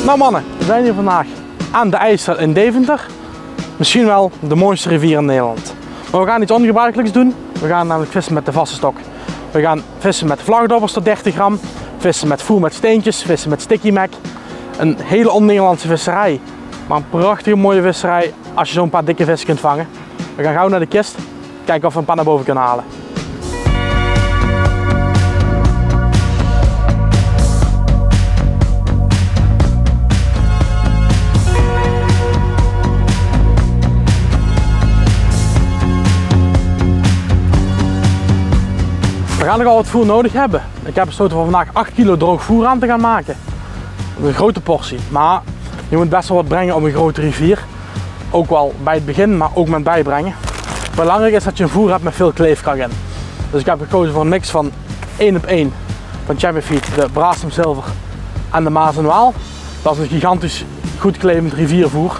Nou mannen, we zijn hier vandaag aan de IJssel in Deventer. Misschien wel de mooiste rivier in Nederland. Maar we gaan iets ongebruikelijks doen. We gaan namelijk vissen met de vaste stok. We gaan vissen met vlagdobbers tot 30 gram. Vissen met voer met steentjes, vissen met sticky mac. Een hele on-Nederlandse visserij. Maar een prachtige mooie visserij als je zo'n paar dikke vissen kunt vangen. We gaan gauw naar de kist. Kijken of we een paar naar boven kunnen halen. We gaan nogal wat voer nodig hebben. Ik heb besloten voor vandaag 8 kilo droog voer aan te gaan maken. Dat is een grote portie, maar je moet best wel wat brengen op een grote rivier. Ook wel bij het begin, maar ook met bijbrengen. Belangrijk is dat je een voer hebt met veel kleefkracht in. Dus ik heb gekozen voor een mix van 1-op-1 van Champion Feed, de Braassem Silver en de Maas en Waal. Dat is een gigantisch goed klevend riviervoer.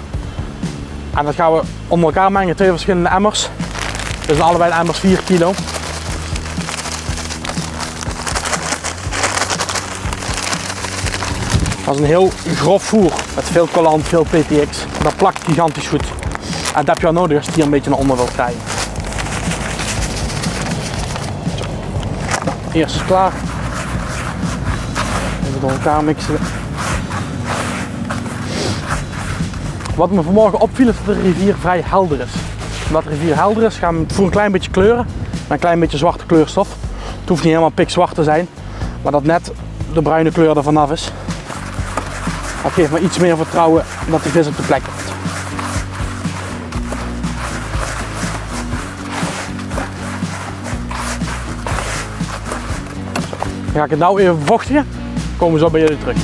En dat gaan we onder elkaar mengen, 2 verschillende emmers. Dus allebei de emmers 4 kilo. Dat is een heel grof voer met veel collant, veel PTX. Dat plakt gigantisch goed. En dat heb je wel nodig als je het hier een beetje naar onder wilt krijgen. Zo. Eerst klaar. Even door elkaar mixen. Wat me vanmorgen opviel is dat de rivier vrij helder is. Omdat de rivier helder is gaan we het voer een klein beetje kleuren. Met een klein beetje zwarte kleurstof. Het hoeft niet helemaal pikzwart te zijn. Maar dat net de bruine kleur er vanaf is. Dat geeft me iets meer vertrouwen dat de vis op de plek komt. Dan ga ik het nou even vochtigen. Dan komen we zo bij jullie terug.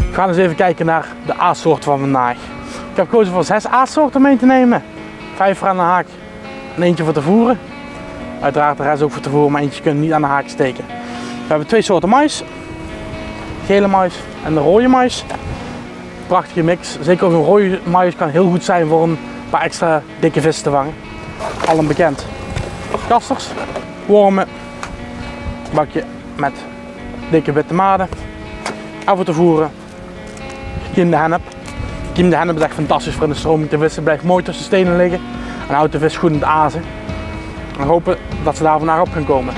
We gaan eens even kijken naar de aassoorten van vandaag. Ik heb gekozen voor 6 aassoorten mee te nemen. 5 voor aan de haak en eentje voor te voeren. Uiteraard de rest ook voor te voeren, maar eentje kunnen niet aan de haak steken. We hebben 2 soorten mais. Gele mais en de rode mais. Prachtige mix. Zeker ook een rode mais kan heel goed zijn voor een paar extra dikke vissen te vangen. Allen bekend. Kasters, wormen, bakje met dikke witte maden. En voor te voeren gekiemde hennep. Gekiemde hennep is echt fantastisch voor in de stroming te vissen. Blijft mooi tussen stenen liggen en houdt de vis goed in het azen. En hopen dat ze daar vandaag op gaan komen.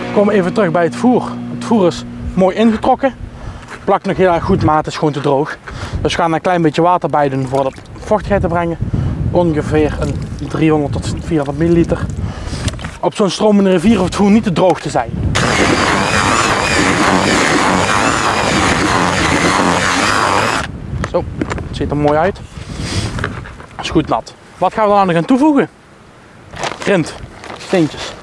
We komen even terug bij het voer. Het voer is mooi ingetrokken. Het plakt nog heel erg goed, maar het is gewoon te droog. Dus we gaan er een klein beetje water bij doen voor de vochtigheid te brengen. Ongeveer een 300 tot 400 milliliter. Op zo'n stromende rivier hoeft het voer niet te droog te zijn. Zo, het ziet er mooi uit. Het is goed nat. Wat gaan we dan nog aan toevoegen? Grind, steentjes.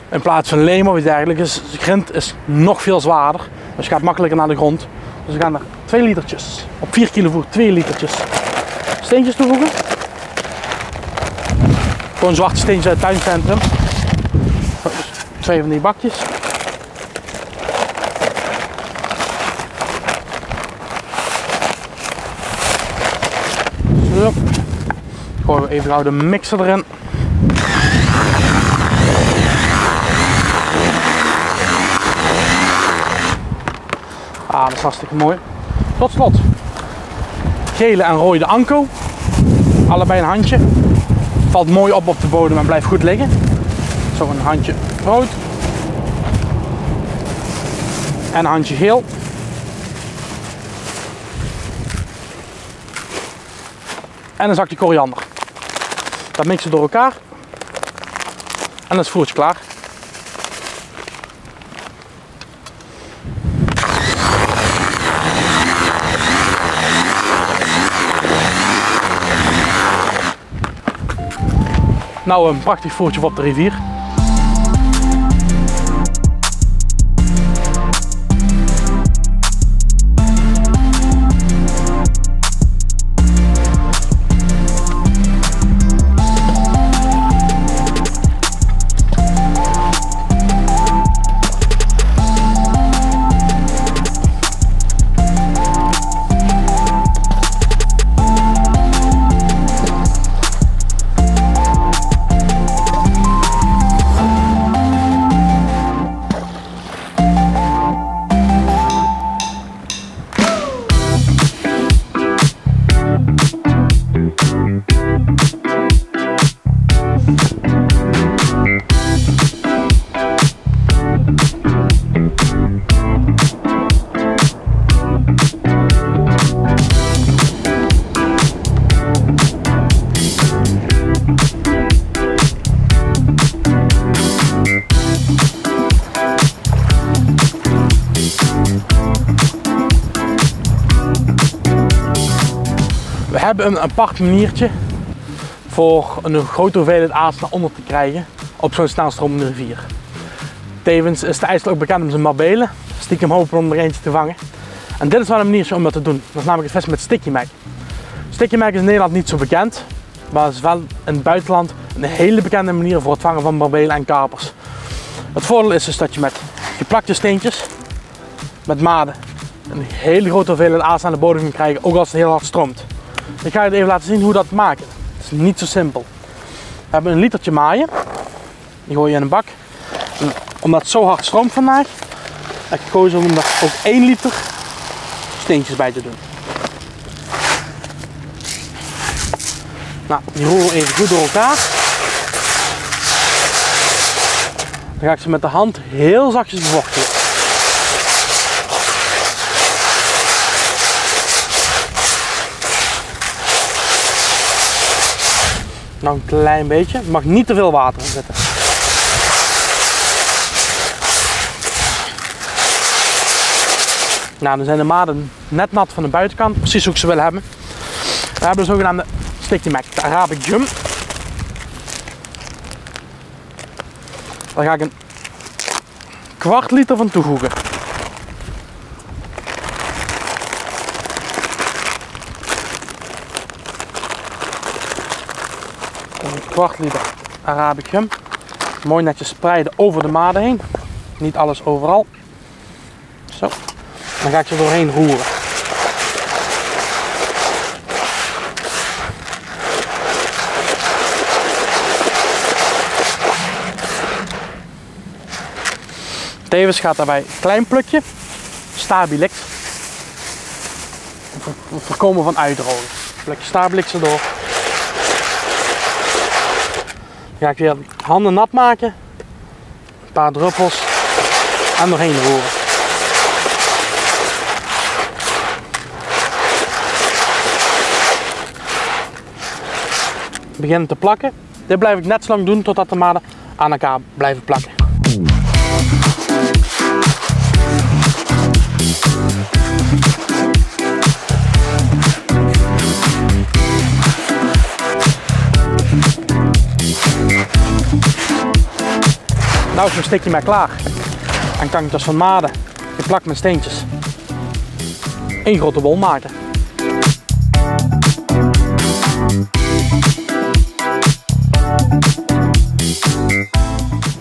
In plaats van leem of iets dergelijks, grind is nog veel zwaarder. Dus je gaat makkelijker naar de grond. Dus we gaan er 2 litertjes, op 4 kilo voer 2 litertjes steentjes toevoegen. Gewoon zwarte steentjes uit het tuincentrum. Dus 2 van die bakjes. Zo. Gooien we even gauw de mixer erin. Ah, dat is hartstikke mooi. Tot slot, gele en rode anko. Allebei een handje. Valt mooi op de bodem en blijft goed liggen. Zo een handje rood. En een handje geel. En een zakje koriander. Dat mixen we door elkaar. En dan is het voertje klaar. Nou, een prachtig voertje op de rivier. We hebben een apart maniertje voor een grote hoeveelheid aas naar onder te krijgen op zo'n snelstromende rivier. Tevens is de IJssel ook bekend om zijn marbelen, stiekem hopen om er eentje te vangen. En dit is wel een maniertje om dat te doen. Dat is namelijk het vissen met sticky mac. Sticky mac is in Nederland niet zo bekend, maar het is wel in het buitenland een hele bekende manier voor het vangen van marbelen en kapers. Het voordeel is dus dat je met geplakte steentjes, met maden, een hele grote hoeveelheid aas aan de bodem kan krijgen, ook als het heel hard stroomt. Ik ga je even laten zien hoe dat maken. Het is niet zo simpel. We hebben een litertje maaien. Die gooi je in een bak. En omdat het zo hard stroomt vandaag, heb ik gekozen om er ook 1 liter steentjes bij te doen. Nou, die roeren we even goed door elkaar. Dan ga ik ze met de hand heel zachtjes bevochtigen. Nou, een klein beetje. Er mag niet te veel water in zitten. Nou, dan zijn de maden net nat van de buitenkant, precies hoe ik ze wil hebben. We hebben de zogenaamde sticky mac, de Arabic Gum. Daar ga ik een kwart liter van toevoegen. Een kwart liter Arabic Gum. Mooi netjes spreiden over de maden heen. Niet alles overal. Zo. Dan ga ik ze doorheen roeren. Tevens gaat daarbij een klein plukje Stabilix. Het voorkomen van uitdrogen. Een plukje Stabilix erdoor. Dan ga ik weer handen nat maken. Een paar druppels. En doorheen roeren. Beginnen te plakken. Dit blijf ik net zo lang doen totdat de maden aan elkaar blijven plakken. Nou is mijn sticky mac klaar. En kan ik dus van maden geplakt met steentjes 1 grote bol maken.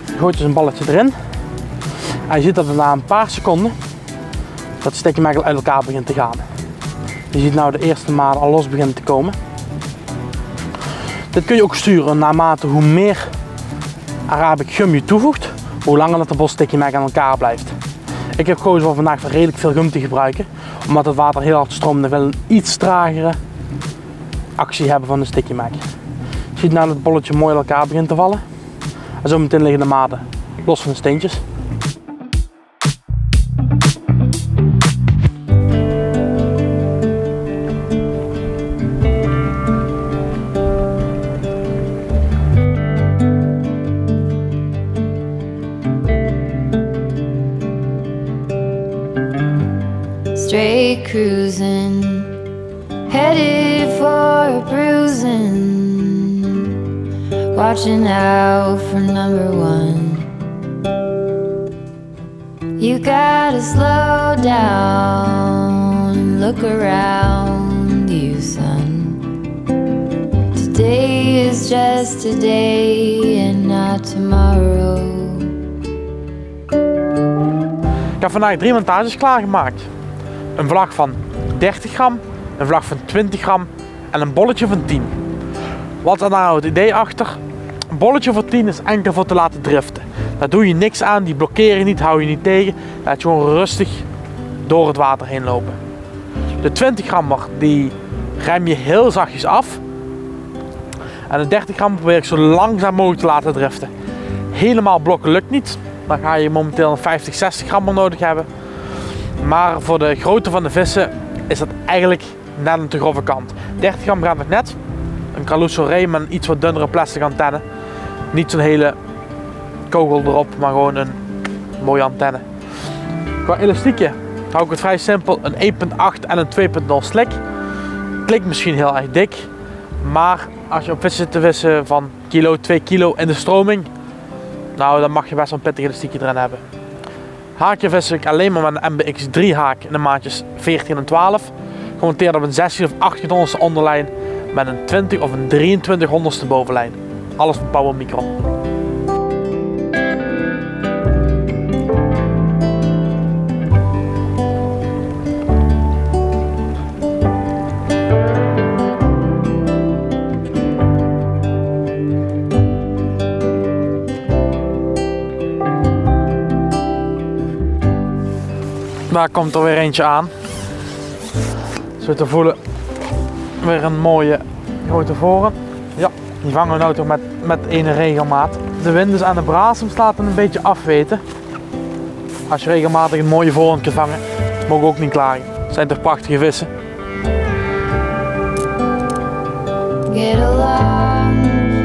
Je gooit dus een balletje erin. En je ziet dat het na een paar seconden dat de sticky mac uit elkaar begint te gaan. Je ziet nou de eerste maden al los beginnen te komen. Dit kun je ook sturen naarmate hoe meer Arabic Gum je toevoegt, hoe langer dat de bos sticky mac aan elkaar blijft. Ik heb gekozen voor vandaag voor redelijk veel gum te gebruiken, omdat het water heel hard stroomt en wil een iets tragere actie hebben van de sticky mac. Je ziet nou dat het bolletje mooi uit elkaar begint te vallen. En zo meteen liggen de maden los van de steentjes. Straight cruising, headed for a bruising, watching out for number 1. You gotta slow down and look around you, son. Today is just a day and not tomorrow. Ik heb vandaag 3 montages klaargemaakt. Een vlag van 30 gram, een vlag van 20 gram en een bolletje van 10. Wat is nou het idee achter? Een bolletje van 10 is enkel voor te laten driften. Daar doe je niks aan, die blokkeer je niet, hou je niet tegen. Laat je gewoon rustig door het water heen lopen. De 20 grammer die rem je heel zachtjes af. En de 30 gram probeer ik zo langzaam mogelijk te laten driften. Helemaal blokken lukt niet. Dan ga je momenteel een 50, 60 grammer nodig hebben. Maar voor de grootte van de vissen is dat eigenlijk net een te grove kant. 30 gram gaat nog net. Een Calusso Ray met een iets wat dunnere plastic antenne. Niet zo'n hele kogel erop, maar gewoon een mooie antenne. Qua elastiekje hou ik het vrij simpel. Een 1.8 en een 2.0 slik. klinkt misschien heel erg dik, maar als je op vissen zit te vissen van kilo, 2 kilo in de stroming, nou dan mag je best wel een pittig elastiekje erin hebben. Haakje vis ik alleen maar met een MBX3 haak in de maatjes 14 en 12. Gemonteerd op een 16 of 1800ste onderlijn met een 20 of een 2300ste bovenlijn. Alles van Power Micron. Daar komt er weer eentje aan. Zo te voelen, weer een mooie grote voren. Ja, die vangen we nou toch met ene regelmaat. De wind is aan de braas, laat het een beetje afweten. Als je regelmatig een mooie voren kunt vangen, mogen we ook niet klagen. Het zijn toch prachtige vissen. Get along,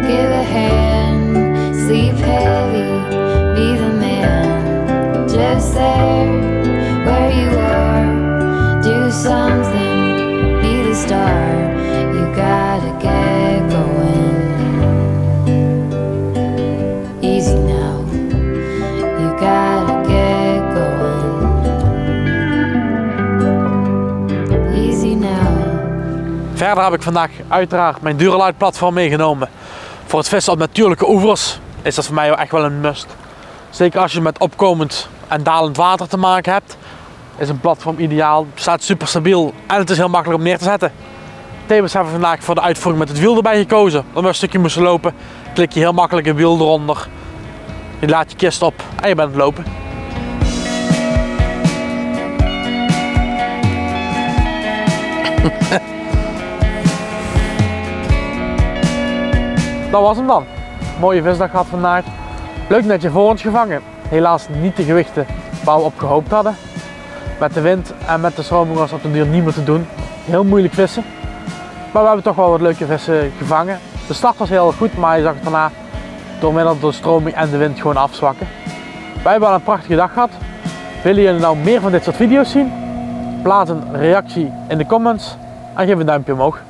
give a hand, sleep heavy, be the man, just there where you are, do something, be the star, you gotta get going, easy now, you gotta get going, easy now. Verder heb ik vandaag uiteraard mijn Duralite platform meegenomen. Voor het vissen op natuurlijke oevers is dat voor mij echt wel een must. Zeker als je met opkomend en dalend water te maken hebt, is een platform ideaal. Het staat super stabiel en het is heel makkelijk om neer te zetten. Tevens hebben we vandaag voor de uitvoering met het wiel erbij gekozen. Omdat we een stukje moesten lopen, klik je heel makkelijk een wiel eronder. Je laat je kist op en je bent aan het lopen. Dat was hem dan. Mooie visdag gehad vandaag. Leuk netje voor ons gevangen. Helaas niet de gewichten waar we op gehoopt hadden. Met de wind en met de stroming was op de duur niet meer te doen. Heel moeilijk vissen. Maar we hebben toch wel wat leuke vissen gevangen. De start was heel goed, maar je zag het daarna door middel van de stroming en de wind gewoon afzwakken. Wij hebben al een prachtige dag gehad. Willen jullie nou meer van dit soort video's zien? Plaats een reactie in de comments en geef een duimpje omhoog.